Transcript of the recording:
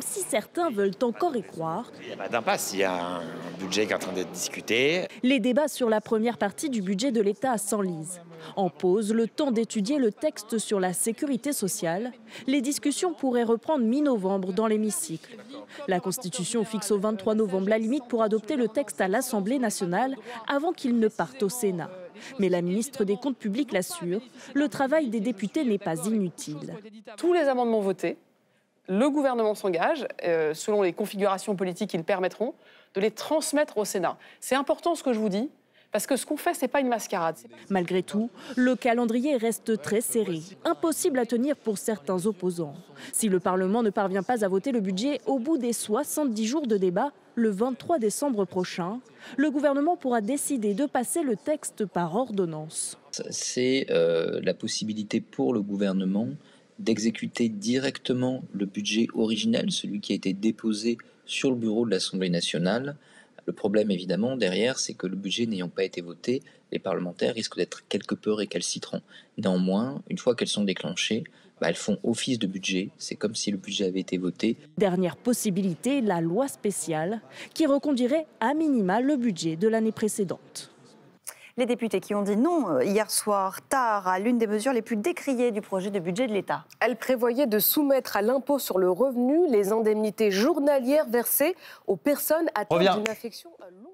même si certains veulent encore y croire. Il n'y a pas d'impasse, il y a un budget qui est en train d'être discuté. Les débats sur la première partie du budget de l'État s'enlisent. En pause, le temps d'étudier le texte sur la sécurité sociale. Les discussions pourraient reprendre mi-novembre dans l'hémicycle. La Constitution fixe au 23 novembre la limite pour adopter le texte à l'Assemblée nationale avant qu'il ne parte au Sénat. Mais la ministre des Comptes publics l'assure, le travail des députés n'est pas inutile. Tous les amendements votés, le gouvernement s'engage, selon les configurations politiques qu'ils permettront, de les transmettre au Sénat. C'est important ce que je vous dis, parce que ce qu'on fait, ce n'est pas une mascarade. Malgré tout, le calendrier reste très serré, impossible à tenir pour certains opposants. Si le Parlement ne parvient pas à voter le budget au bout des 70 jours de débat, le 23 décembre prochain, le gouvernement pourra décider de passer le texte par ordonnance. C'est la possibilité pour le gouvernement d'exécuter directement le budget original, celui qui a été déposé sur le bureau de l'Assemblée nationale. Le problème, évidemment, derrière, c'est que le budget n'ayant pas été voté, les parlementaires risquent d'être quelque peu récalcitrants. Néanmoins, une fois qu'elles sont déclenchées, elles font office de budget. C'est comme si le budget avait été voté. Dernière possibilité, la loi spéciale, qui reconduirait à minima le budget de l'année précédente. Les députés qui ont dit non hier soir tard à l'une des mesures les plus décriées du projet de budget de l'État. Elle prévoyait de soumettre à l'impôt sur le revenu les indemnités journalières versées aux personnes atteintes d'une affection longue.